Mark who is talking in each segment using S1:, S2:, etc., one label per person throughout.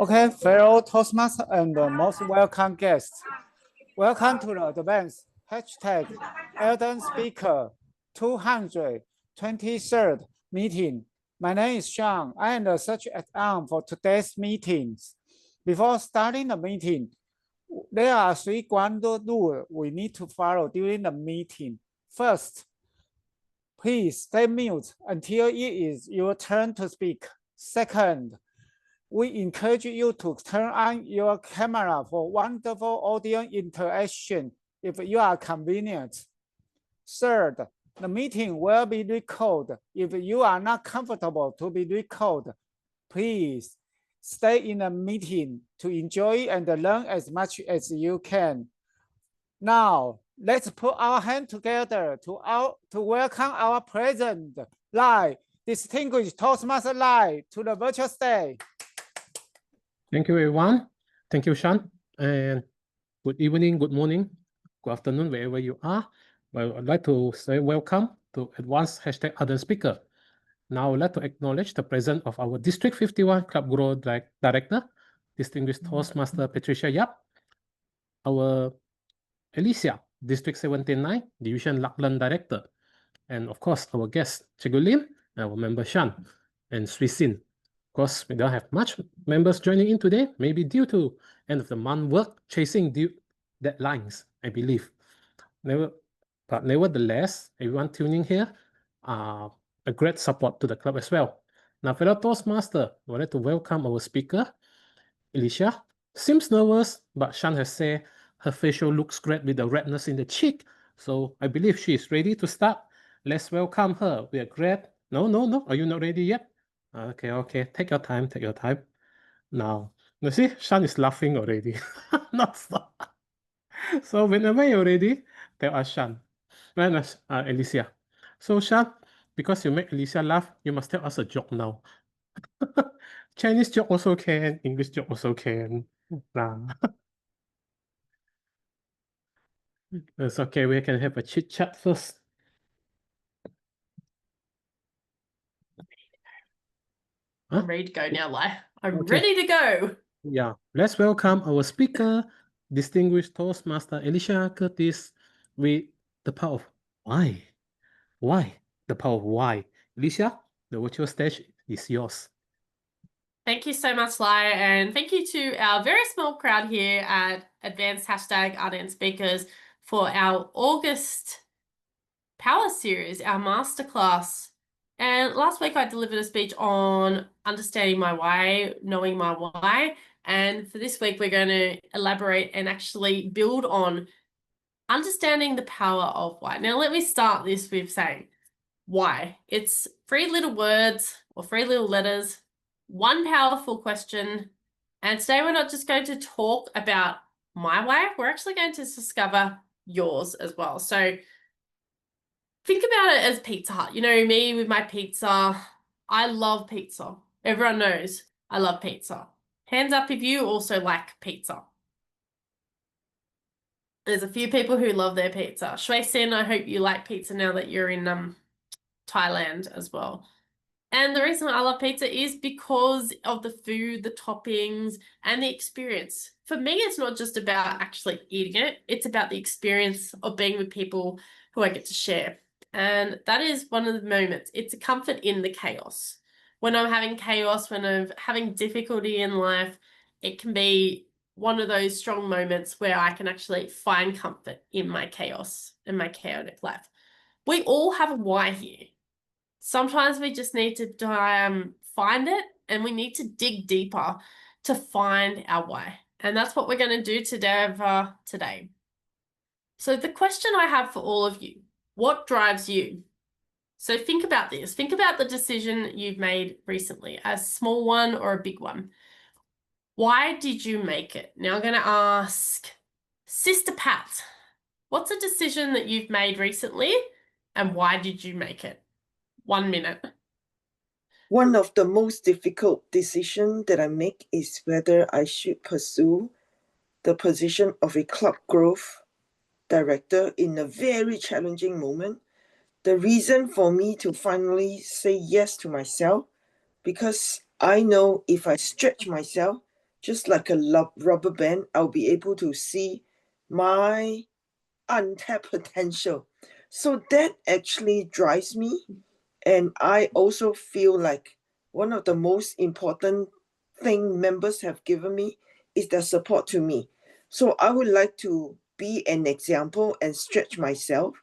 S1: Okay, fellow Toastmasters and most welcome guests. Welcome to the advanced #Elden Speaker 223rd meeting. My name is Sean. I am the search at for today's meetings. Before starting the meeting, there are 3 ground rules we need to follow during the meeting. First, please stay mute until it is your turn to speak. Second, we encourage you to turn on your camera for wonderful audio interaction if you are convenient. Third, the meeting will be recorded. If you are not comfortable to be recorded, please stay in the meeting to enjoy and learn as much as you can. Now, let's put our hands together to welcome our present live, distinguished Toastmaster live to the virtual stage.
S2: Thank you, everyone. Thank you, Sean. And good evening, good morning, good afternoon, wherever you are. Well, I'd like to say welcome to Advanced #Elden Speaker. Now, I'd like to acknowledge the presence of our District 51 Club Growth Director, distinguished Toastmaster Patricia Yap, our Alicia, District 79, Division Laklan Director, and of course, our guest, Cikgu Lim, our member Sean, and Sri Sin. Of course, we don't have much members joining in today, maybe due to end of the month work chasing deadlines, I believe. But nevertheless, everyone tuning here are a great support to the club as well. Now, fellow Toastmaster, I would like to welcome our speaker, Alicia. Seems nervous, but Sean has said her facial looks great with the redness in the cheek. So I believe she is ready to start. Let's welcome her. We are great. No. Are you not ready yet? Okay. Take your time. Now, you see, Sean is laughing already. Not so. So whenever you're ready, tell us Sean. Alicia. So Sean, because you make Alicia laugh, you must tell us a joke now. Chinese joke also can, English joke also can. It's okay, we can have a chit chat first.
S3: I'm ready to go now, Lai. I'm ready to go.
S2: Yeah, let's welcome our speaker, distinguished Toastmaster Alicia Curtis, with the power of why. Why? The power of why. Alicia, the virtual stage is yours.
S3: Thank you so much, Lai, and thank you to our very small crowd here at Advanced #Elden Speakers for our August Power Series, our masterclass. And last week I delivered a speech on understanding my why, knowing my why. And for this week, we're going to elaborate and actually build on understanding the power of why. Now, let me start this with saying why. It's 3 little words or 3 little letters, 1 powerful question. And today we're not just going to talk about my why, we're actually going to discover yours as well. So think about it as Pizza Hut. You know, me with my pizza. I love pizza. Everyone knows I love pizza. Hands up if you also like pizza. There's a few people who love their pizza. Shui Sin, I hope you like pizza now that you're in Thailand as well. And the reason I love pizza is because of the food, the toppings, and the experience. For me, it's not just about actually eating it. It's about the experience of being with people who I get to share. And that is one of the moments. It's a comfort in the chaos. When I'm having chaos, when I'm having difficulty in life, it can be one of those strong moments where I can actually find comfort in my chaos, in my chaotic life. We all have a why here. Sometimes we just need to find it, and we need to dig deeper to find our why. And that's what we're going to do today. So the question I have for all of you, what drives you? So think about this. Think about the decision you've made recently, a small one or a big one. Why did you make it? Now I'm going to ask Sister Pat, what's a decision that you've made recently and why did you make it? 1 minute.
S4: One of the most difficult decisions that I make is whether I should pursue the position of a club growth director in a very challenging moment. The reason for me to finally say yes to myself, because I know if I stretch myself, just like a rubber band, I'll be able to see my untapped potential. So that actually drives me. And I also feel like one of the most important thing members have given me is their support to me. So I would like to be an example and stretch myself.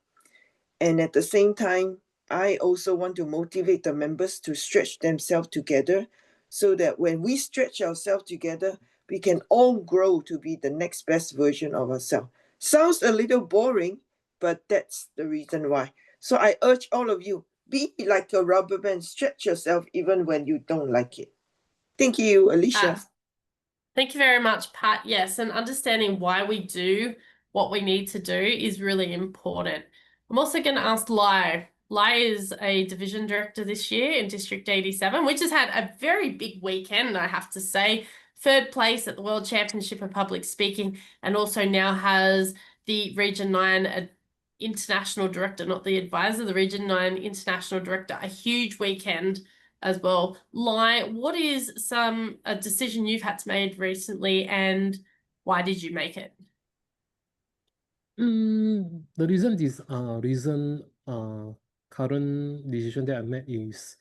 S4: And at the same time, I also want to motivate the members to stretch themselves together so that when we stretch ourselves together, we can all grow to be the next best version of ourselves. Sounds a little boring, but that's the reason why. So I urge all of you, be like a rubber band, stretch yourself even when you don't like it. Thank you, Alicia.
S3: Thank you very much, Pat. Yes, and understanding why we do what we need to do is really important. I'm also going to ask Lai. Lai is a division director this year in District 87, which has had a very big weekend, I have to say. 3rd place at the World Championship of Public Speaking, and also now has the Region 9 International Director, not the advisor, the Region 9 International Director. A huge weekend as well. Lai, what is a decision you've had to make recently, and why did you make it?
S2: The reason is current decision that I made is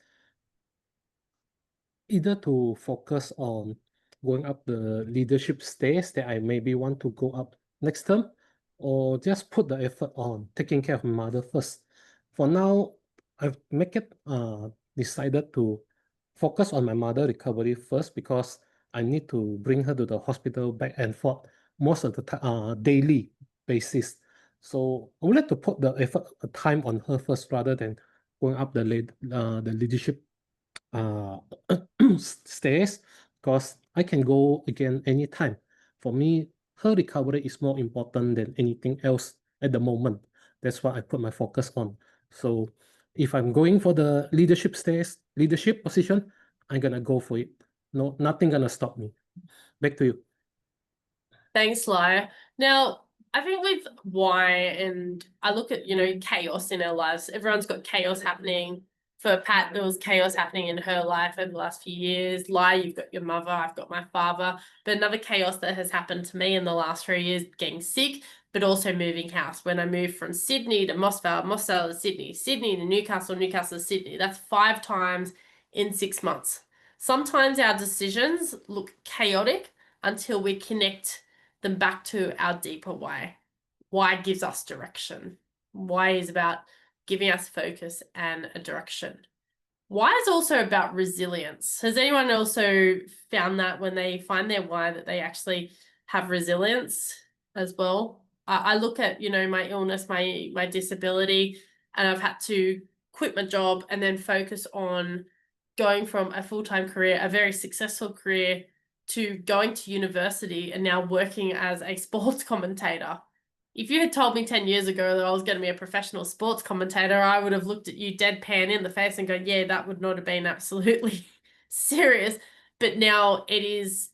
S2: either to focus on going up the leadership stairs that I maybe want to go up next term, or just put the effort on taking care of my mother first. For now, I've decided to focus on my mother recovery first because I need to bring her to the hospital back and forth most of the daily basis. So I would like to put the effort time on her first rather than going up the leadership stairs, because I can go again anytime. For me, her recovery is more important than anything else at the moment. That's what I put my focus on. So if I'm going for the leadership stairs, leadership position, I'm gonna go for it. No, nothing gonna stop me. Back to you.
S3: Thanks, Lai. Now, I think with why, and I look at, chaos in our lives. Everyone's got chaos happening. For Pat, there was chaos happening in her life over the last few years. Lai, you've got your mother, I've got my father. But another chaos that has happened to me in the last 3 years, getting sick, but also moving house. When I moved from Sydney to Moss Vale, Moss Vale to Sydney, Sydney to Newcastle, Newcastle to Sydney. That's 5 times in 6 months. Sometimes our decisions look chaotic until we connect them back to our deeper why. Why gives us direction. Why is about giving us focus and a direction. Why is also about resilience. Has anyone also found that when they find their why that they actually have resilience as well? I look at, my illness, my disability, and I've had to quit my job and then focus on going from a full-time career, a very successful career, to going to university and now working as a sports commentator. If you had told me 10 years ago that I was going to be a professional sports commentator, I would have looked at you deadpan in the face and gone, yeah, that would not have been absolutely serious. But now it is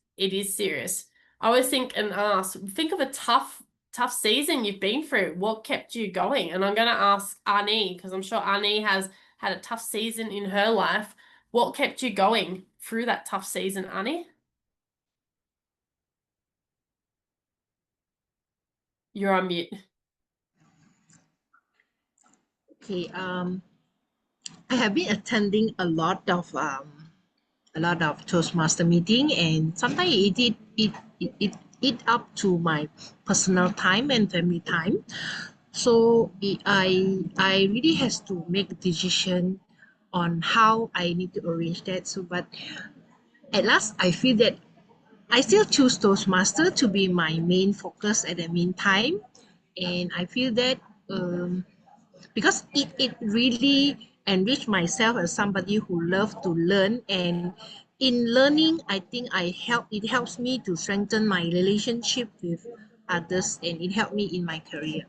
S3: serious. I always think and ask, think of a tough season you've been through. What kept you going? And I'm going to ask Arnie, because I'm sure Arnie has had a tough season in her life. What kept you going through that tough season, Arnie? You're on mute.
S5: Okay, I have been attending a lot of Toastmaster meeting, and sometimes it eat up to my personal time and family time. So I really has to make a decision on how I need to arrange that. So, but at last I feel that I still choose Toastmaster to be my main focus at the meantime, and I feel that because it really enrich myself as somebody who loves to learn, and in learning I think it helps me to strengthen my relationship with others, and it helped me in my career.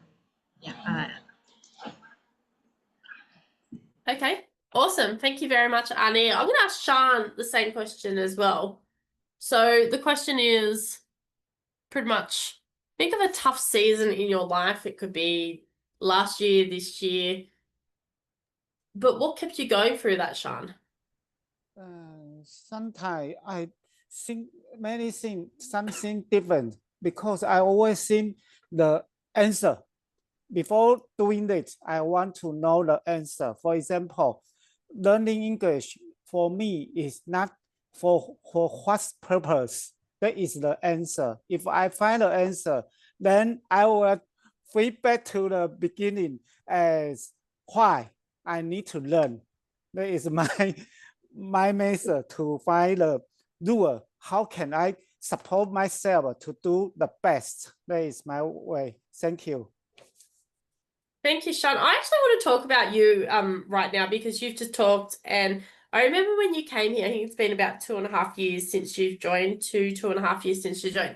S3: Okay, awesome. Thank you very much, Annie. I'm going to ask Sean the same question as well. So the question is pretty much, think of a tough season in your life. It could be last year, this year. But what kept you going through that, Sean?
S1: Sometimes I think something different because I always think the answer. Before doing it, I want to know the answer. For example, learning English for me is not for what purpose. That is the answer. If I find the answer, then I will flip back to the beginning as why I need to learn. That is my method to find the rule. How can I support myself to do the best? That is my way. Thank you.
S3: Thank you, Sean. I actually want to talk about you right now because you've just talked, and I remember when you came here, I think it's been about 2.5 years since you've joined, 2.5 years since you joined.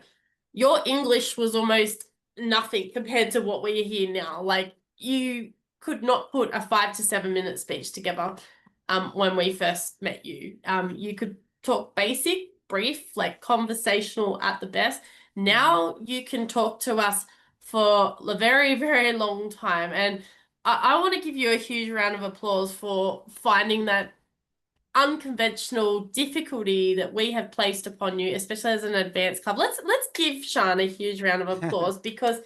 S3: Your English was almost nothing compared to what we are here now. Like, you could not put a 5 to 7 minute speech together when we first met you. You could talk basic, brief, like conversational at the best. Now you can talk to us for a very, very long time. And I want to give you a huge round of applause for finding that unconventional difficulty that we have placed upon you, especially as an advanced club. Let's give Sean a huge round of applause because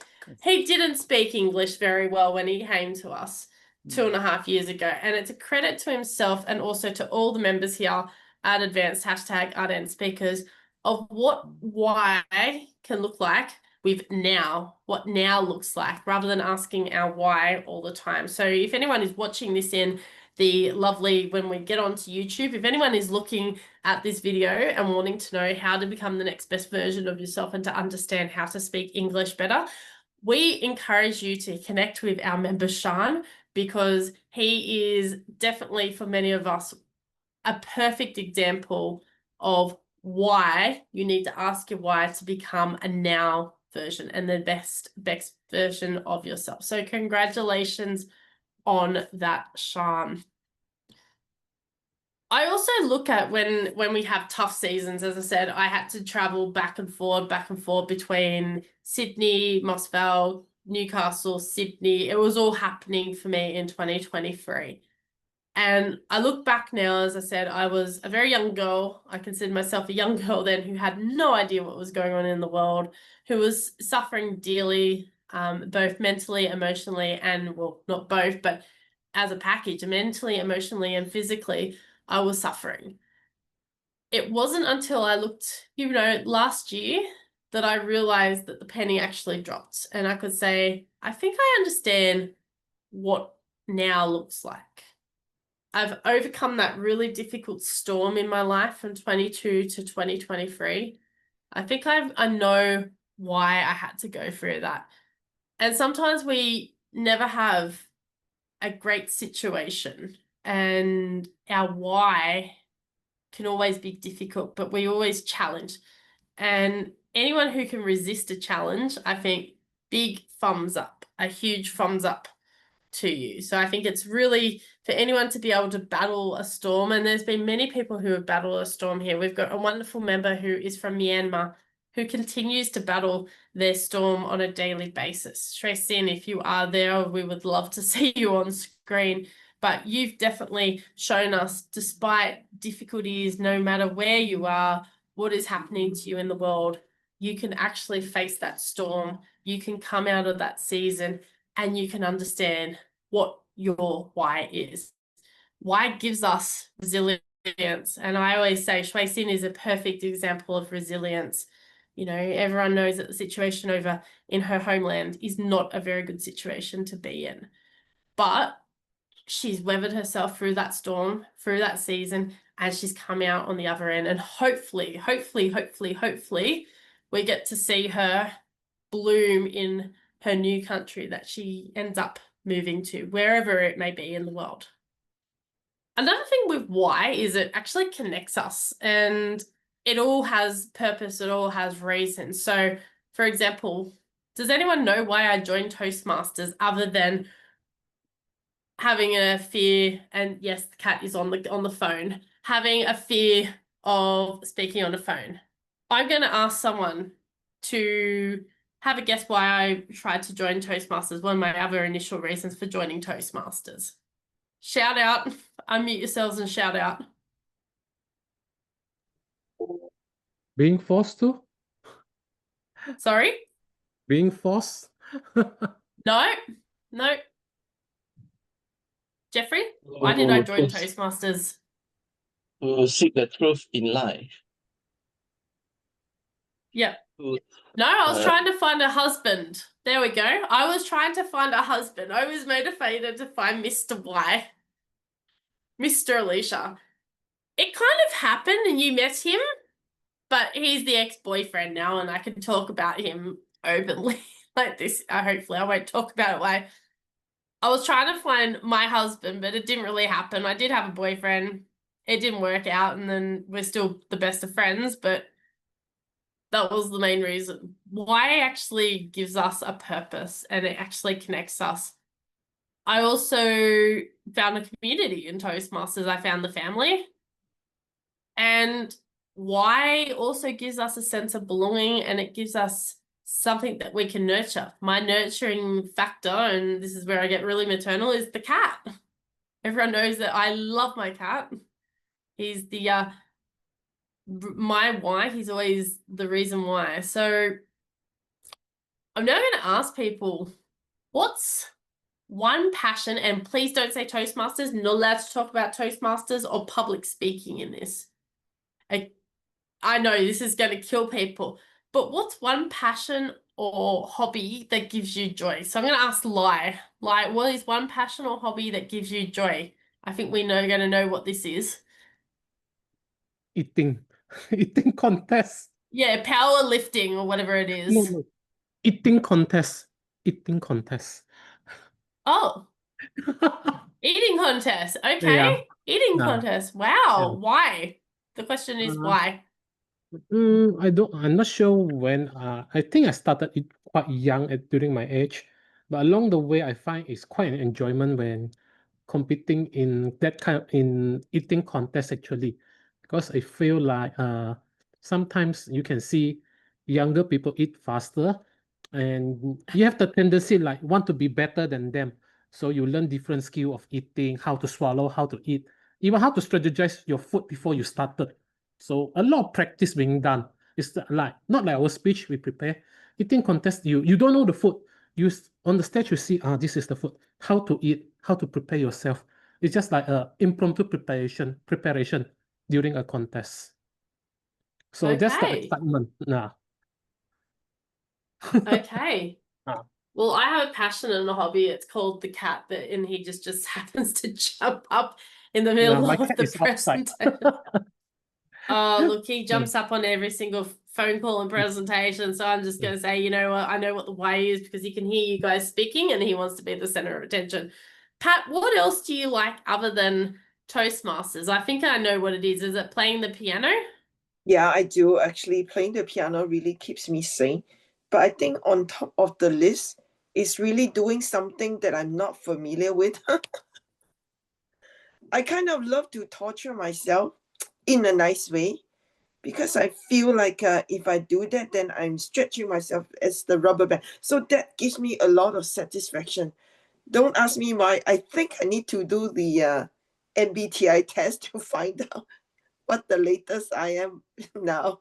S3: he didn't speak English very well when he came to us 2.5 years ago. And it's a credit to himself and also to all the members here at Advanced #ArdN Speakers of what why can look like with now, what now looks like, rather than asking our why all the time. So if anyone is watching this in the lovely, when we get onto YouTube, if anyone is looking at this video and wanting to know how to become the next best version of yourself and to understand how to speak English better, we encourage you to connect with our member Sean, because he is definitely, for many of us, a perfect example of why you need to ask your why to become a now version and the best version of yourself. So congratulations on that, Sean. I also look at when we have tough seasons. As I said, I had to travel back and forth between Sydney, Moss Vale, Newcastle, Sydney. It was all happening for me in 2023. And I look back now, as I said, I was a very young girl. I considered myself a young girl then who had no idea what was going on in the world, who was suffering dearly, both mentally, emotionally, and, well, not both, but as a package, mentally, emotionally, and physically, I was suffering. It wasn't until I looked, last year that I realized that the penny actually dropped. And I could say, I think I understand what now looks like. I've overcome that really difficult storm in my life from 22 to 2023. I think I know why I had to go through that. And sometimes we never have a great situation, and our why can always be difficult, but we always challenge. And anyone who can resist a challenge, I think, big thumbs up, a huge thumbs up to you. So I think it's really for anyone to be able to battle a storm, and there's been many people who have battled a storm here. We've got a wonderful member who is from Myanmar who continues to battle their storm on a daily basis. Shui Sin, if you are there, we would love to see you on screen. But you've definitely shown us, despite difficulties, no matter where you are, what is happening to you in the world, you can actually face that storm. You can come out of that season and you can understand what your why is. Why gives us resilience. And I always say Shui Sin is a perfect example of resilience. Everyone knows that the situation over in her homeland is not a very good situation to be in. But she's weathered herself through that storm, through that season, and she's come out on the other end. And hopefully, we get to see her bloom in her new country that she ends up moving to, wherever it may be in the world. Another thing with why is it actually connects us, and it all has purpose, it all has reason. So, for example, does anyone know why I joined Toastmasters other than having a fear, and yes, the cat is on the phone, having a fear of speaking on the phone? I'm going to ask someone to have a guess why I tried to join Toastmasters, one of my other initial reasons for joining Toastmasters. Shout out, unmute yourselves and shout out.
S2: Being forced to?
S3: Sorry?
S2: Being forced?
S3: No? No. Jeffrey, why did I join
S6: to
S3: Toastmasters?
S6: seek the truth in life.
S3: Yep.
S6: To,
S3: No, I was
S6: Uh,
S3: trying to find a husband. There we go. I was trying to find a husband. I was motivated to find Mr. Y. Mr. Alicia. It kind of happened and you met him, but he's the ex-boyfriend now and I can talk about him openly like this. Hopefully I won't talk about it why. I was trying to find my husband, but it didn't really happen. I did have a boyfriend. It didn't work out and then we're still the best of friends, but that was the main reason. Why actually gives us a purpose and it actually connects us. I also found a community in Toastmasters. I found the family. And why also gives us a sense of belonging and it gives us something that we can nurture. My nurturing factor, and this is where I get really maternal, is the cat. Everyone knows that I love my cat. He's the my why. He's always the reason why. So I'm now going to ask people, what's one passion, and please don't say Toastmasters, not allowed to talk about Toastmasters or public speaking in this. I know this is going to kill people, but what's one passion or hobby that gives you joy? So I'm going to ask Lai. Lai, what is one passion or hobby that gives you joy? I think we know going to know what this is.
S2: Eating. Eating contest.
S3: Yeah, powerlifting or whatever it is.
S2: No. Eating contest. Eating contest.
S3: Oh, eating contest. Okay.
S2: Yeah.
S3: Eating
S2: Yeah.
S3: contest. Wow.
S2: Yeah.
S3: Why? The question is why?
S2: I'm not sure when. I think I started it quite young during my age, but along the way, I find it's quite an enjoyment when competing in that kind in eating contest actually, because I feel like sometimes you can see younger people eat faster, and you have the tendency like want to be better than them. So you learn different skill of eating, how to swallow, how to eat, even how to strategize your food before you started. So a lot of practice being done. It's like not like our speech we prepare. Eating contest, you don't know the food. On the stage you see, this is the food. How to eat, how to prepare yourself. It's just like a impromptu preparation during a contest. So that's the
S3: Okay.
S2: excitement.
S3: Okay.
S2: Ah.
S3: Well, I have a passion and a hobby. It's called the cat, and he just happens to jump up in the middle
S2: My
S3: of
S2: cat
S3: the
S2: is outside.
S3: presentation. Oh, look, he jumps up on every single phone call and presentation. So I'm just going to say, you know what? I know what the why is because he can hear you guys speaking and he wants to be the center of attention. Pat, what else do you like other than Toastmasters? I think I know what it is. Is it playing the piano?
S4: Yeah, I do. Actually, playing the piano really keeps me sane. But I think on top of the list is really doing something that I'm not familiar with. I kind of love to torture myself in a nice way because I feel like if I do that, then I'm stretching myself as the rubber band. So that gives me a lot of satisfaction. Don't ask me why. I think I need to do the MBTI test to find out what the latest I am now.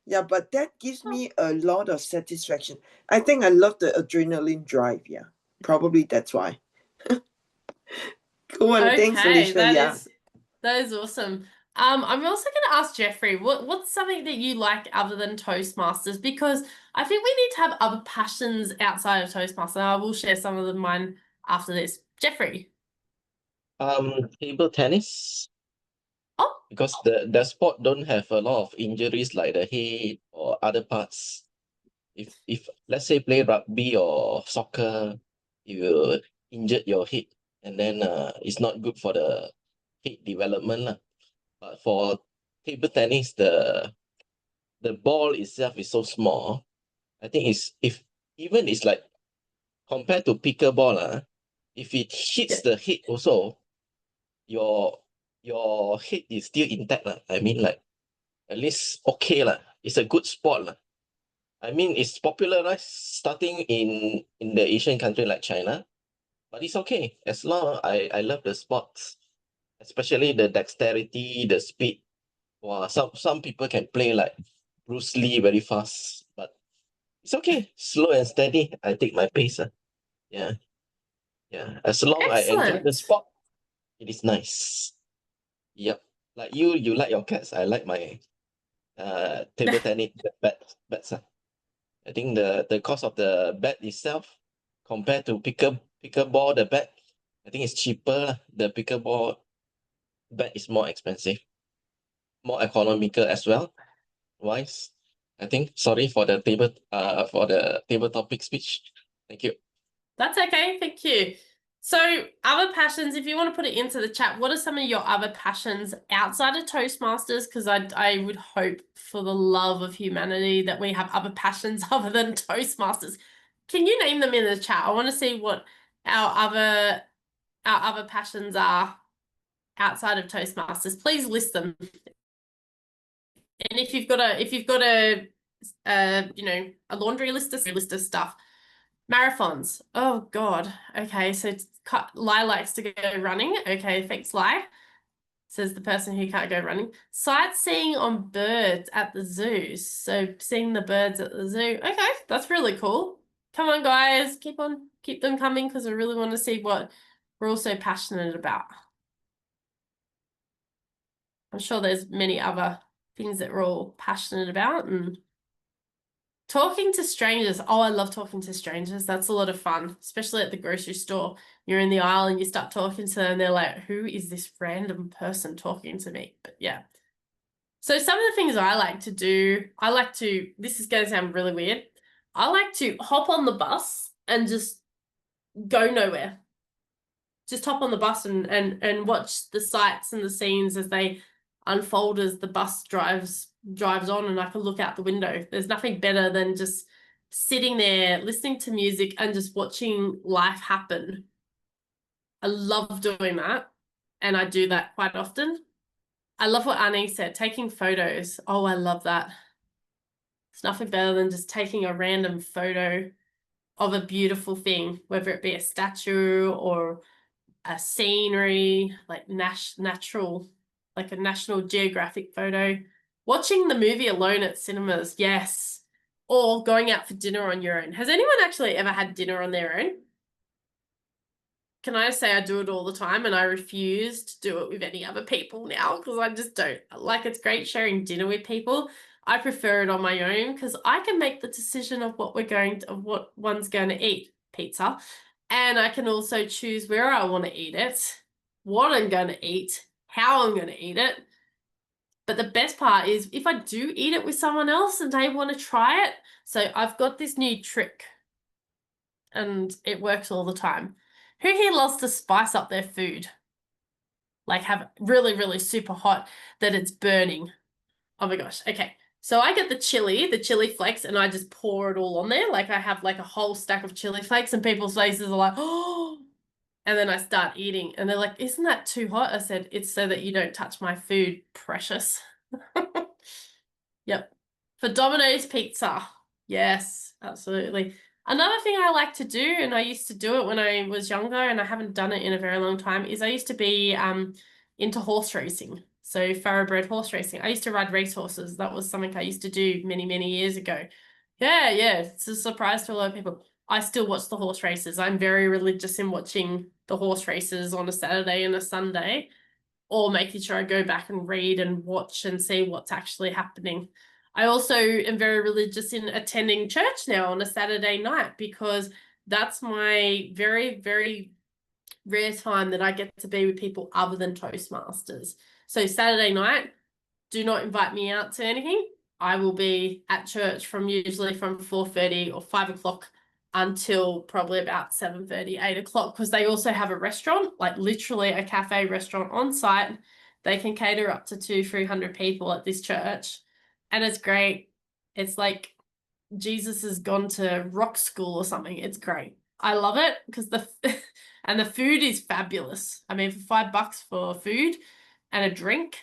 S4: Yeah, but that gives me a lot of satisfaction. I think I love the adrenaline drive. Yeah, probably that's why. Cool. And thanks,
S3: Okay,
S4: Alicia.
S3: that is awesome. I'm also going to ask Jeffrey, what's something that you like other than Toastmasters? Because I think we need to have other passions outside of Toastmasters. I will share some of mine after this. Jeffrey.
S6: Table tennis.
S3: Oh.
S6: Because the sport don't have a lot of injuries like the head or other parts. If let's say play rugby or soccer, you injured your head and then it's not good for the head development lah. But for table tennis, the ball itself is so small. I think even it's like compared to pickleball, if it hits the head also, your head is still intact. I mean, like at least okay. It's a good sport. I mean, it's popularized starting in the Asian country like China, but it's okay as long I love the sports, especially the dexterity, the speed. Wow, some people can play like Bruce Lee very fast, but it's okay. Slow and steady. I take my pace. Yeah. Yeah. As long I enjoy the
S3: Excellent.
S6: sport, it is nice. Yep. Like you like your cats. I like my table tennis bats. I think the cost of the bat itself compared to pickleball, the bat, I think it's cheaper. The pickleball bat is more expensive, more economical as well. Wise, I think. Sorry for the table topic speech. Thank you.
S3: That's okay, thank you. So, other passions, if you want to put it into the chat, what are some of your other passions outside of Toastmasters? Because I would hope for the love of humanity that we have other passions other than Toastmasters. Can you name them in the chat? I want to see what our other passions are outside of Toastmasters. Please list them. And if you've got a you know, a laundry list of stuff. Marathons. Oh God. Okay, so Lai likes to go running. Okay, thanks, Lai. Says the person who can't go running. Sightseeing on birds at the zoo. So seeing the birds at the zoo. Okay, that's really cool. Come on, guys. Keep them coming because I really want to see what we're all so passionate about. I'm sure there's many other things that we're all passionate about, and talking to strangers. Oh, I love talking to strangers. That's a lot of fun, especially at the grocery store. You're in the aisle and you start talking to them and they're like, who is this random person talking to me? But yeah. So some of the things I like to do, this is going to sound really weird. I like to hop on the bus and just go nowhere. Just hop on the bus and watch the sights and the scenes as they unfold as the bus drives on, and I can look out the window. There's nothing better than just sitting there listening to music and just watching life happen. I love doing that, and I do that quite often. I love what Annie said, taking photos. Oh, I love that. It's nothing better than just taking a random photo of a beautiful thing, whether it be a statue or a scenery, like natural, like a National Geographic photo. Watching the movie alone at cinemas, yes. Or going out for dinner on your own. Has anyone actually ever had dinner on their own? Can I say I do it all the time, and I refuse to do it with any other people now because I just don't. Like, it's great sharing dinner with people. I prefer it on my own because I can make the decision of what one's going to eat, pizza. And I can also choose where I want to eat it, what I'm going to eat, how I'm going to eat it. But the best part is if I do eat it with someone else and they want to try it. So I've got this new trick and it works all the time. Who here loves to spice up their food? Like have really, really super hot that it's burning. Oh my gosh. Okay. So I get the chili flakes, and I just pour it all on there. Like I have like a whole stack of chili flakes, and people's faces are like, oh, and then I start eating and they're like, isn't that too hot? I said, it's so that you don't touch my food, precious. Yep. For Domino's Pizza. Yes, absolutely. Another thing I like to do, and I used to do it when I was younger and I haven't done it in a very long time, is I used to be into horse racing. So thoroughbred horse racing. I used to ride racehorses. That was something I used to do many, many years ago. Yeah. It's a surprise to a lot of people. I still watch the horse races. I'm very religious in watching the horse races on a Saturday and a Sunday, or making sure I go back and read and watch and see what's actually happening. I also am very religious in attending church now on a Saturday night because that's my very, very rare time that I get to be with people other than Toastmasters. So Saturday night, do not invite me out to anything. I will be at church usually from 4:30 or 5 o'clock until probably about 7:30, 8 o'clock, because they also have a restaurant, like literally a cafe restaurant on site. They can cater up to 200-300 people at this church. And it's great. It's like Jesus has gone to rock school or something. It's great. I love it because and the food is fabulous. I mean, for $5 for food and a drink,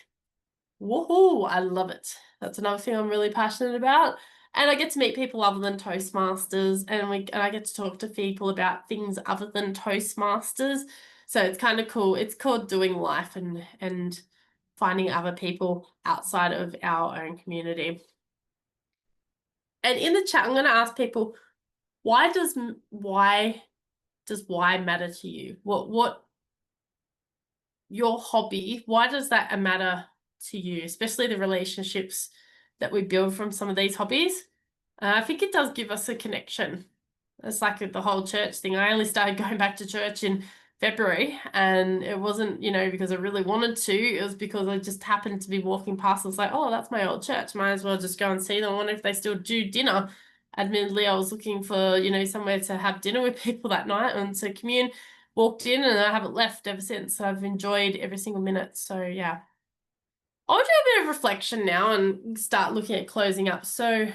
S3: woohoo, I love it. That's another thing I'm really passionate about. And I get to meet people other than Toastmasters, and I get to talk to people about things other than Toastmasters. So it's kind of cool. It's called doing life and finding other people outside of our own community. And in the chat, I'm going to ask people, why does why matter to you? What your hobby, why does that matter to you, especially the relationships that we build from some of these hobbies? I think it does give us a connection. It's like the whole church thing. I only started going back to church in February, and it wasn't, you know, because I really wanted to. It was because I just happened to be walking past. I was like, oh, that's my old church. Might as well just go and see them. I wonder if they still do dinner. Admittedly, I was looking for, you know, somewhere to have dinner with people that night and to commune. Walked in and I haven't left ever since. I've enjoyed every single minute. So yeah. I'll do a bit of reflection now and start looking at closing up. So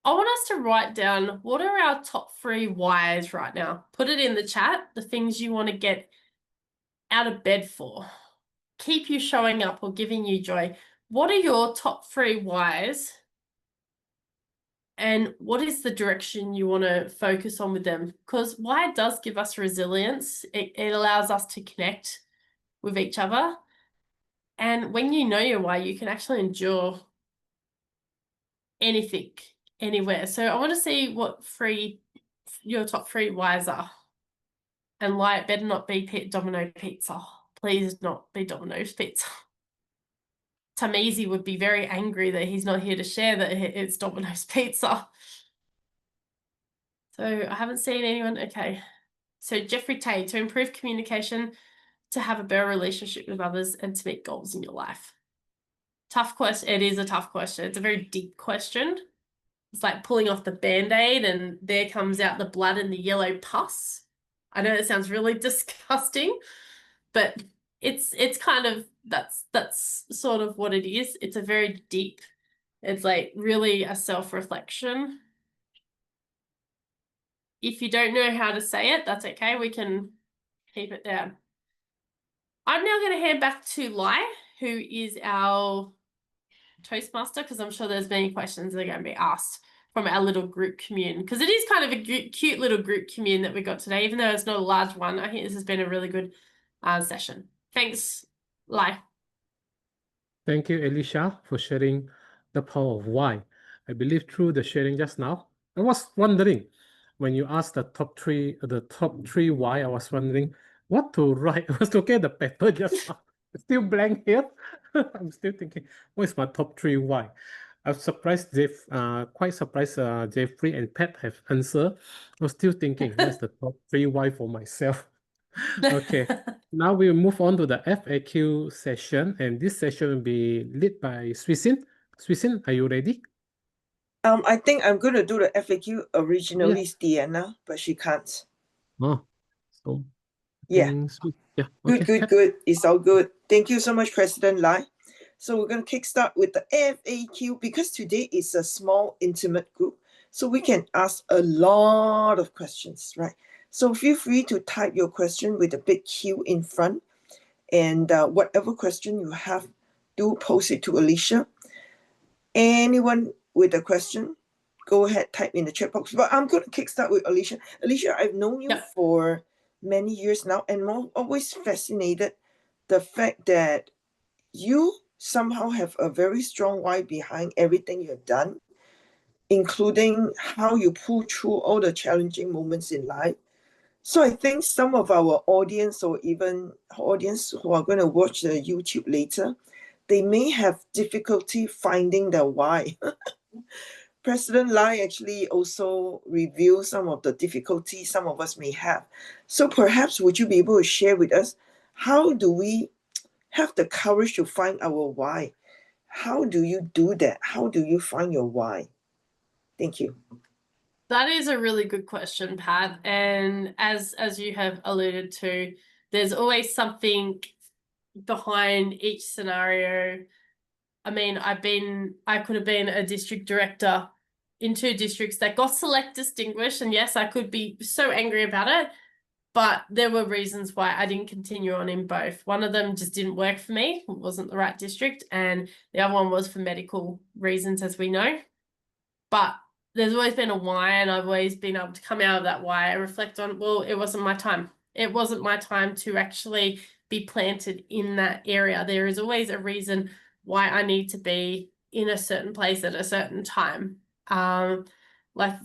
S3: I want us to write down, what are our top 3 whys right now? Put it in the chat, the things you want to get out of bed for. Keep you showing up or giving you joy. What are your top 3 whys? And what is the direction you want to focus on with them? Because why does give us resilience. It allows us to connect with each other. And when you know your why, you can actually endure anything, anywhere. So I want to see what your top 3 whys are. And why it better not be Domino Pizza. Please not be Domino's Pizza. Tamizi would be very angry that he's not here to share that it's Domino's Pizza. So I haven't seen anyone. Okay. So Jeffrey Tay, to improve communication, to have a better relationship with others, and to meet goals in your life. Tough question. It is a tough question. It's a very deep question. It's like pulling off the Band-Aid and there comes out the blood and the yellow pus. I know it sounds really disgusting, but it's kind of, that's sort of what it is. It's a very deep, it's like really a self-reflection. If you don't know how to say it, that's okay. We can keep it down. I'm now going to hand back to Lai, who is our Toastmaster, because I'm sure there's many questions that are going to be asked from our little group commune, because it is kind of a cute little group commune that we got today, even though it's not a large one. I think this has been a really good session. Thanks, Lai.
S2: Thank you, Alicia, for sharing the power of why. I believe through the sharing just now, I was wondering when you asked the top three why, I was wondering what to write. I was looking at the paper just now. It's still blank here. I'm still thinking, what is my top 3 why? I'm surprised, quite surprised Jeffrey and Pat have answered. I was still thinking, what's the top 3 why for myself? Okay, now we'll move on to the FAQ session, and this session will be led by Swisin. Swisin, are you ready?
S4: I think I'm going to do the FAQ. Originally, it's Deanna, but she can't.
S2: Oh, so
S4: Yeah.
S2: Yeah.
S4: Good,
S2: Okay.
S4: good. It's all good. Thank you so much, President Lai. So we're going to kickstart with the FAQ because today is a small, intimate group. So we can ask a lot of questions, right? So feel free to type your question with a big Q in front. And whatever question you have, do post it to Alicia. Anyone with a question, go ahead, type in the chat box. But I'm going to kickstart with Alicia. Alicia, I've known you for many years now, and I'm always fascinated the fact that you somehow have a very strong why behind everything you've done, including how you pull through all the challenging moments in life. So I think some of our audience, or even audience who are going to watch the YouTube later, they may have difficulty finding the why. President Lai actually also revealed some of the difficulties some of us may have. So perhaps would you be able to share with us, how do we have the courage to find our why? How do you do that? How do you find your why? Thank you.
S3: That is a really good question, Pat. And as you have alluded to, there's always something behind each scenario. I mean, I could have been a district director in 2 districts that got select distinguished, and yes, I could be so angry about it, but there were reasons why I didn't continue on in both. One of them just didn't work for me. It wasn't the right district, and the other one was for medical reasons, as we know. But there's always been a why, and I've always been able to come out of that why. I reflect on, well, it wasn't my time. It wasn't my time to actually be planted in that area. There is always a reason why I need to be in a certain place at a certain time. Like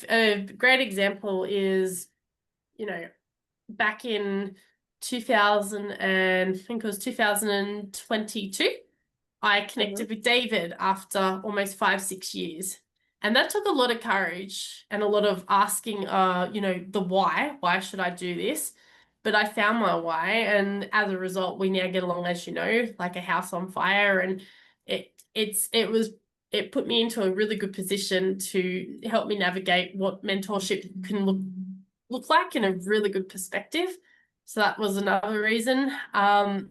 S3: a great example is, you know, back in 2000 and I think it was 2022, I connected with David after almost 5-6 years. And that took a lot of courage and a lot of asking, you know, the why should I do this? But I found my why, and as a result, we now get along, as you know, like a house on fire. And it put me into a really good position to help me navigate what mentorship can look like in a really good perspective. So that was another reason. I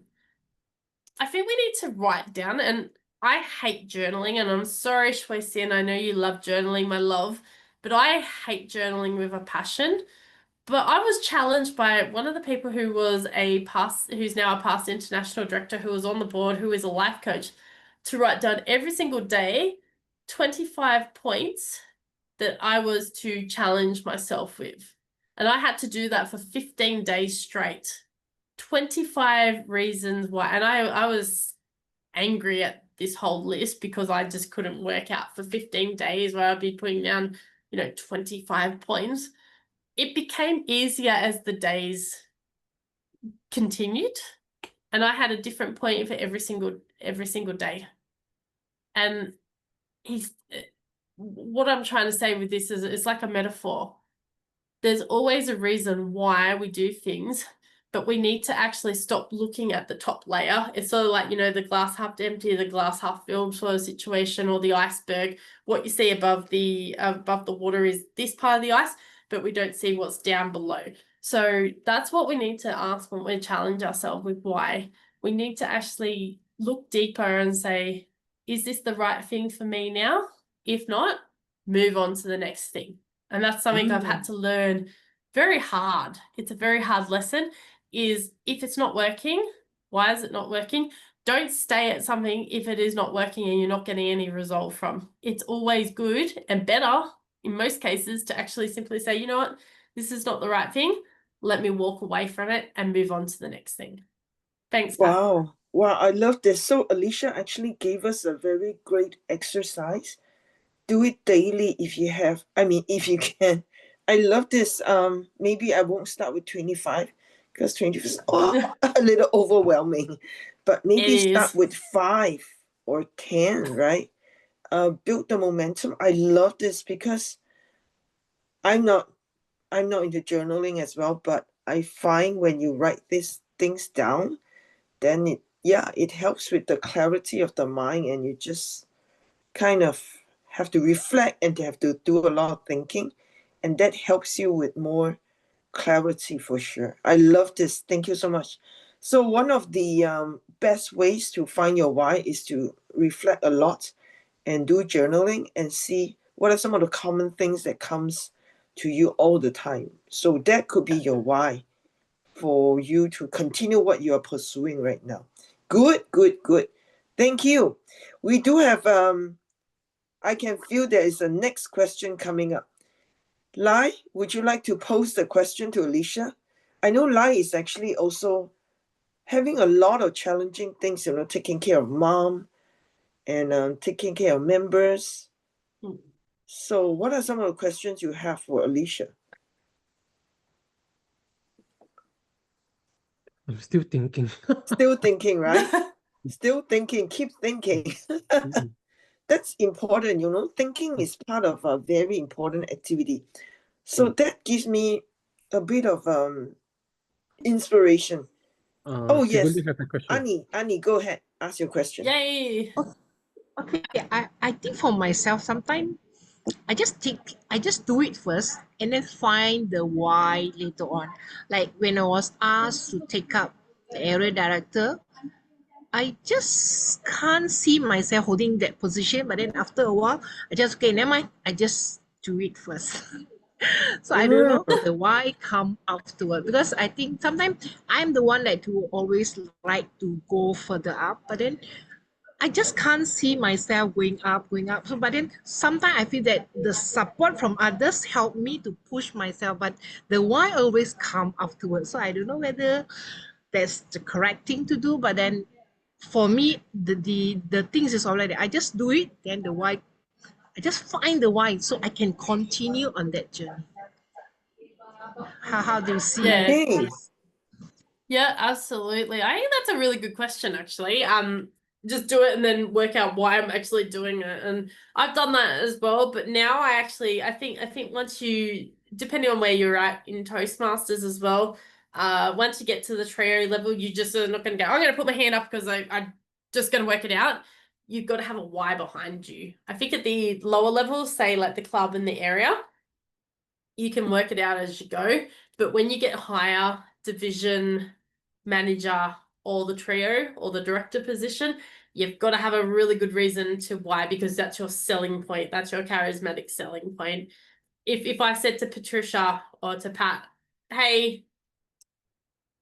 S3: think we need to write down, and I hate journaling, and I'm sorry, Shui Sin, I know you love journaling, my love, but I hate journaling with a passion. But I was challenged by one of the people who was who's now a past international director, who was on the board, who is a life coach, to write down every single day 25 points that I was to challenge myself with. And I had to do that for 15 days straight. 25 reasons why. And I was angry at this whole list because I just couldn't work out for 15 days where I'd be putting down, you know, 25 points. It became easier as the days continued, and I had a different point for every single day. And what I'm trying to say with this is it's like a metaphor. There's always a reason why we do things, but we need to actually stop looking at the top layer. It's sort of like, you know, the glass half empty, the glass half filled sort of situation, or the iceberg. What you see above the water is this part of the ice, but we don't see what's down below. So that's what we need to ask when we challenge ourselves with why. We need to actually look deeper and say, is this the right thing for me now? If not, move on to the next thing. And that's something I've had to learn very hard. It's a very hard lesson, is if it's not working, why is it not working? Don't stay at something if it is not working and you're not getting any result from. It's always good and better in most cases to actually simply say, you know what, this is not the right thing. Let me walk away from it and move on to the next thing. Thanks, Pat.
S4: Wow. Wow, I love this. So Alicia actually gave us a very great exercise. Do it daily if you have, if you can. I love this. Maybe I won't start with 25 because 25 is a little overwhelming, but maybe start with 5 or 10, right? Build the momentum. I love this because I'm not into journaling as well, but I find when you write these things down, then it helps with the clarity of the mind, and you just kind of have to reflect and have to do a lot of thinking, and that helps you with more clarity for sure. I love this. Thank you so much. So one of the best ways to find your why is to reflect a lot and do journaling and see what are some of the common things that comes to you all the time. So that could be your why for you to continue what you are pursuing right now. Good. Thank you. We do have I can feel there is a next question coming up. Lai, would you like to pose the question to Alicia? I know Lai is actually also having a lot of challenging things, taking care of mom and taking care of members. So what are some of the questions you have for Alicia?
S2: I'm still thinking.
S4: Still thinking, right? Still thinking, keep thinking. That's important, thinking is part of a very important activity. So that gives me a bit of inspiration. Yes,
S2: Have a question.
S4: Annie, go ahead, ask your question.
S3: Yay!
S5: Okay, I think for myself, sometimes I just do it first and then find the why later on. Like when I was asked to take up the area director, I just can't see myself holding that position. But then after a while, I just, okay, never mind. I just do it first. So I don't know the why come afterward, because I think sometimes I'm the one that who always like to go further up, but then I just can't see myself going up. So, but then sometimes I feel that the support from others help me to push myself, but the why always come afterwards. So I don't know whether that's the correct thing to do, but then for me, the things is already, I just do it, then the why I just find the why so I can continue on that journey. How do you see
S3: Yeah.
S4: Hey,
S3: Yeah, absolutely. I think that's a really good question, actually. Just do it and then work out why I'm actually doing it. And I've done that as well, but now I think once you, depending on where you're at in Toastmasters as well, once you get to the trio level, you just are not going to go, I'm going to put my hand up because I'm just going to work it out. You've got to have a why behind you. I think at the lower levels, say like the club and the area, you can work it out as you go. But when you get higher, division, manager, or the trio or the director position, you've got to have a really good reason to why, because that's your selling point. That's your charismatic selling point. If I said to Patricia or to Pat, hey,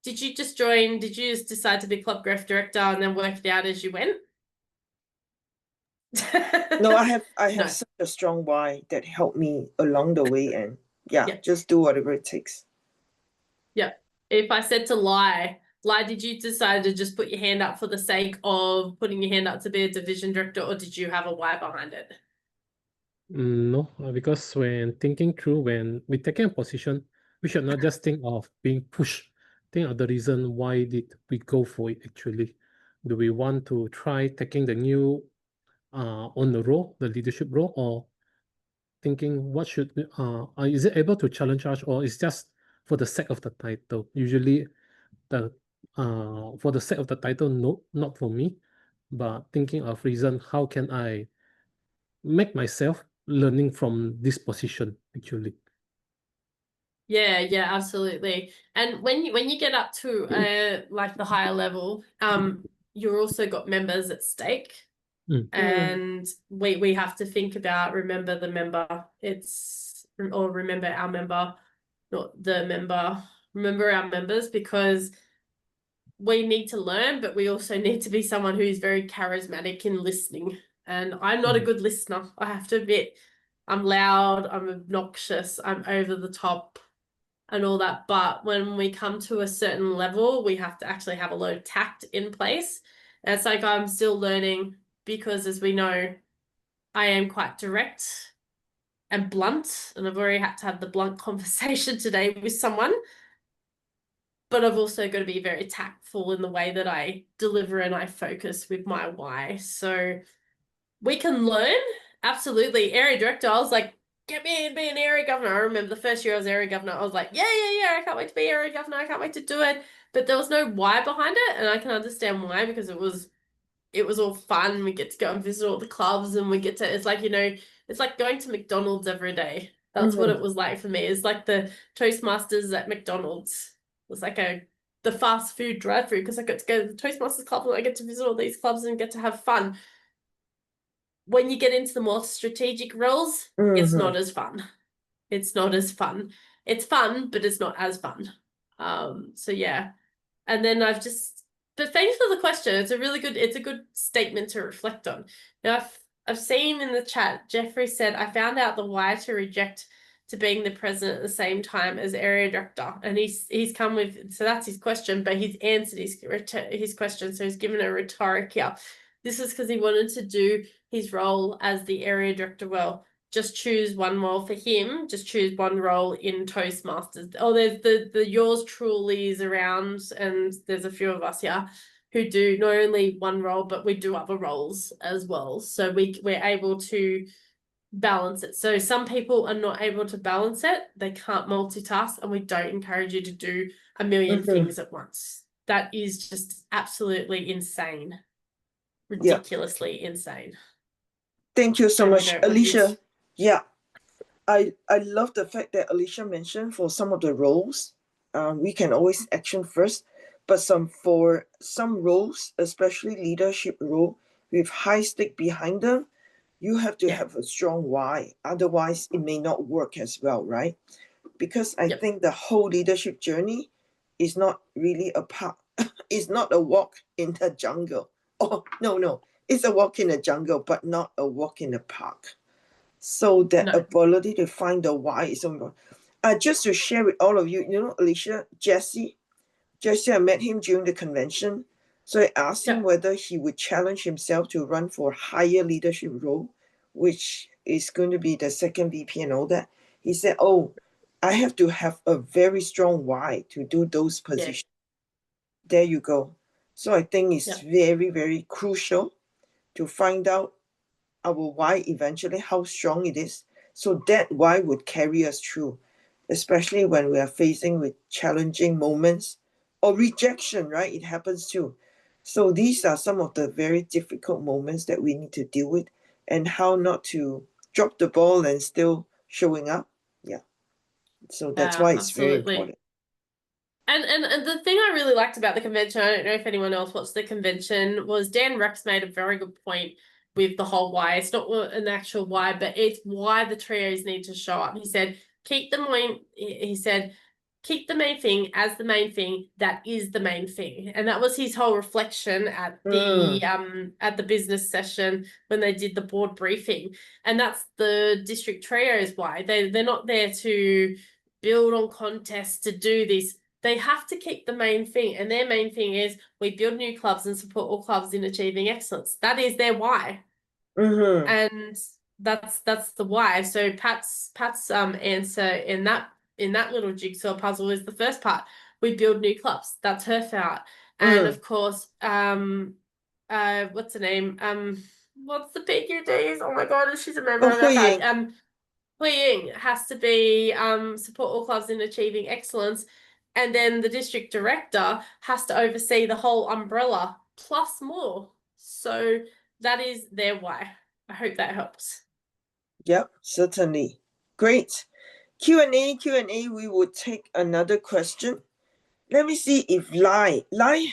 S3: did you just join? Did you just decide to be club growth director and then work it out as you went?
S4: no, I have
S3: No.
S4: such a strong why that helped me along the way, and
S3: Yeah.
S4: just do whatever it takes.
S3: Yeah. If I said to Lai, did you decide to just put your hand up for the sake of putting your hand up to be a division director, or did you have a why behind it?
S2: No, because when thinking through, when we taking a position, we should not just think of being pushed. Think of the reason why did we go for it actually. Do we want to try taking the new on the role, the leadership role, or thinking what should is it able to challenge us, or is just for the sake of the title? Usually the for the sake of the title, no, not for me, but thinking of reason, how can I make myself learning from this position actually.
S3: Yeah, absolutely. And when you get up to like the higher level, you're also got members at stake. And we have to think about remember the member. Or remember our member, not the member. Remember our members, because we need to learn, but we also need to be someone who's very charismatic in listening. And I'm not a good listener, I have to admit. I'm loud, I'm obnoxious, I'm over the top and all that. But when we come to a certain level, we have to actually have a lot of tact in place. And it's like I'm still learning, because as we know, I am quite direct and blunt, and I've already had to have the blunt conversation today with someone. But I've also got to be very tactful in the way that I deliver and I focus with my why. So we can learn. Absolutely. Area director, I was like, get me in, be an area governor. I remember the first year I was area governor, I was like, yeah, I can't wait to be area governor. I can't wait to do it. But there was no why behind it. And I can understand why, because it was all fun. We get to go and visit all the clubs, and we get to, it's like, it's like going to McDonald's every day. That's what it was like for me. It's like the Toastmasters at McDonald's. It was like the fast food drive-through, because I got to go to the Toastmasters club and I get to visit all these clubs and get to have fun. When you get into the more strategic roles, it's not as fun. It's not as fun. It's fun, but it's not as fun. So yeah. And then but thanks for the question. It's a good statement to reflect on. Now I've seen in the chat, Jeffrey said, I found out the why to reject to being the president at the same time as area director. And he's come with, so that's his question, but he's answered his question. So he's given a rhetoric here. This is because he wanted to do his role as the area director well. Just choose one role for him. Just choose one role in Toastmasters. Oh, there's the yours truly is around, and there's a few of us here who do not only one role, but we do other roles as well. So we're able to balance it. So some people are not able to balance it. They can't multitask, and we don't encourage you to do a million things at once. That is just absolutely insane. Ridiculously insane.
S4: Thank you so
S3: And we
S4: much,
S3: don't want
S4: Alicia. Yeah, I love the fact that Alicia mentioned for some of the roles, we can always action first, but for some roles, especially leadership role with high stake behind them, you have to have a strong why. Otherwise, it may not work as well, right? Because I think the whole leadership journey is not really it's not a walk in the jungle. Oh, no. It's a walk in the jungle, but not a walk in the park. So that ability to find the why is so important. Just to share with all of you, Alicia, Jesse, I met him during the convention. So I asked him whether he would challenge himself to run for a higher leadership role, which is going to be the second VP and all that, he said, oh, I have to have a very strong why to do those positions. There you go. So I think it's very, very crucial to find out our why eventually, how strong it is. So that why would carry us through, especially when we are facing with challenging moments or rejection, right? It happens too. So these are some of the very difficult moments that we need to deal with, and how not to drop the ball and still showing up. Yeah. So that's why it's very important.
S3: And the thing I really liked about the convention, I don't know if anyone else watched the convention, was Dan Rex made a very good point with the whole why. It's not an actual why, but it's why the trios need to show up. He said, keep the main thing as the main thing that is the main thing. And that was his whole reflection at the business session when they did the board briefing. And that's the district trios why. They're not there to build on contests to do this. They have to keep the main thing, and their main thing is we build new clubs and support all clubs in achieving excellence. That is their why, and that's the why. So Pat's answer in that little jigsaw puzzle is the first part. We build new clubs. That's her part, and of course, what's her name? What's the PQDs? Oh my god, she's a member of that. Hui Ying has to be support all clubs in achieving excellence. And then the district director has to oversee the whole umbrella plus more. So that is their why. I hope that helps.
S4: Yep, certainly. Great. Q&A, we would take another question. Let me see if Lai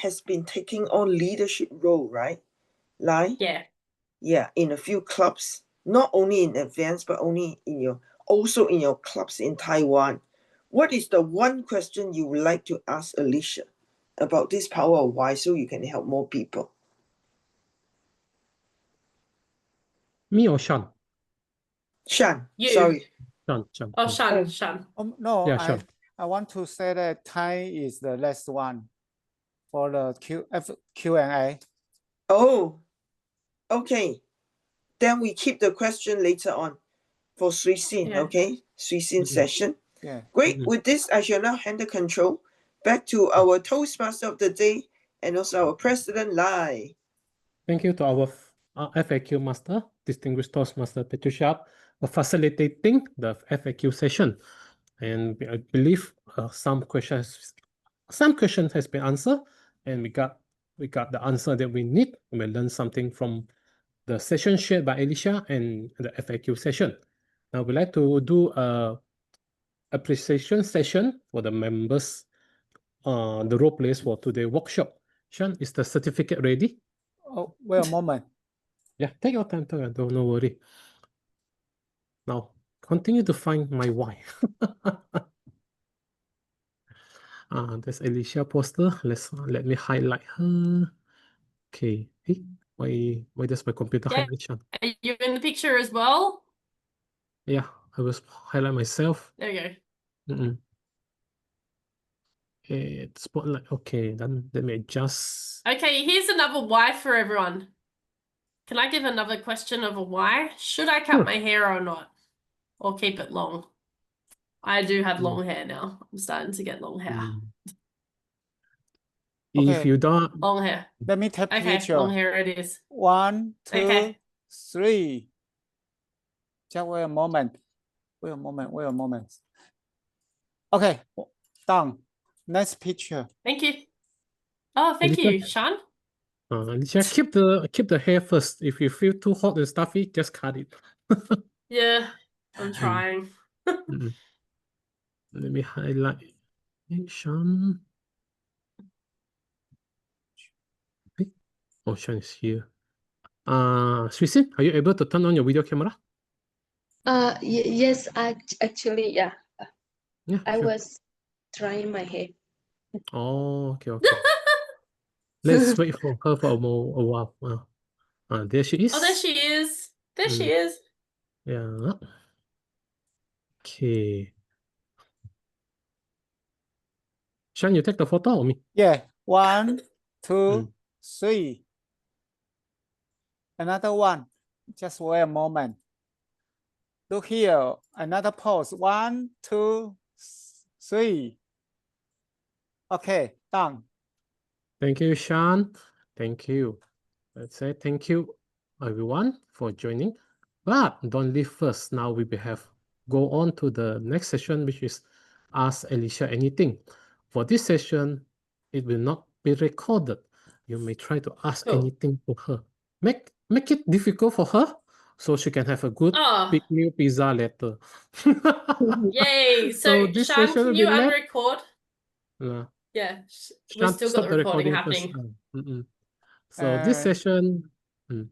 S4: has been taking on leadership role, right? Lai?
S3: Yeah.
S4: Yeah, in a few clubs, not only in advance, but also in your clubs in Taiwan. What is the one question you would like to ask Alicia about this power of why, so you can help more people?
S2: Me or Sean?
S4: Shan,
S3: You.
S4: sorry.
S2: Sean.
S3: Oh, Shan.
S1: No,
S2: Yeah, sure.
S1: I want to say that Thai is the last one for the Q&A.
S4: Oh, okay. Then we keep the question later on for Sui Sin, okay? Sui Sin session.
S1: Yeah.
S4: Great. With this, I shall now hand the control back to our Toastmaster of the day and also our President, Lai.
S2: Thank you to our FAQ Master, Distinguished Toastmaster Patricia, for facilitating the FAQ session. And I believe some questions has been answered, and we got the answer that we need. We learned something from the session shared by Alicia and the FAQ session. Now we'd like to do a appreciation session for the members, the role players for today's workshop. Sean, is the certificate ready?
S1: Oh, wait a moment.
S2: Yeah, take your time, don't worry. Now, continue to find my why. There's Alicia poster. Let me highlight her. Okay. Hey, why does my computer highlight Sean?
S3: Are you in the picture as well?
S2: Yeah, I will highlight myself.
S3: There you
S2: go. Spotlight. Okay, then let me adjust.
S3: Okay, here's another why for everyone. Can I give another question of a why? Should I cut my hair or not? Or keep it long? I do have long hair now. I'm starting to get long hair.
S2: If you don't...
S3: Long hair.
S1: Let me take a picture.
S3: Long hair it is.
S1: 1, 2, 3. Just wait a moment. Wait a moment. Okay, done. Next picture.
S3: Thank you. Oh, thank you, Sean.
S2: Just keep the hair first. If you feel too hot and stuffy, just cut it.
S3: Yeah, I'm trying.
S2: Let me highlight Sean. Oh, Sean is here. Sui Sin, are you able to turn on your video camera?
S7: Yes, actually, yeah. I
S2: sure.
S7: was trying my hair.
S2: Oh, okay. Let's wait for her for a while. There she is.
S3: Oh, there she is. There she is.
S2: Yeah. Okay. Sean, you take the photo or me?
S1: Yeah. 1, 2, 3. Another one. Just wait a moment. Look here, another pose. 1, 2, 3. Okay, done.
S2: Thank you, Sean. Thank you. Let's say thank you, everyone, for joining. But don't leave first. Now we will have go on to the next session, which is Ask Alicia Anything. For this session, it will not be recorded. You may try to ask
S3: Cool.
S2: anything to her. Make it difficult for her so she can have a good
S3: Oh,
S2: big meal pizza later.
S3: yay.
S2: So
S3: So,
S2: this
S3: Sean,
S2: session will
S3: can you
S2: be left.
S3: unrecord?
S2: Uh,
S3: Yeah, we've
S2: Sean,
S3: still
S2: stop
S3: got the recording
S2: first.
S3: happening.
S2: So this
S1: Uh,
S2: session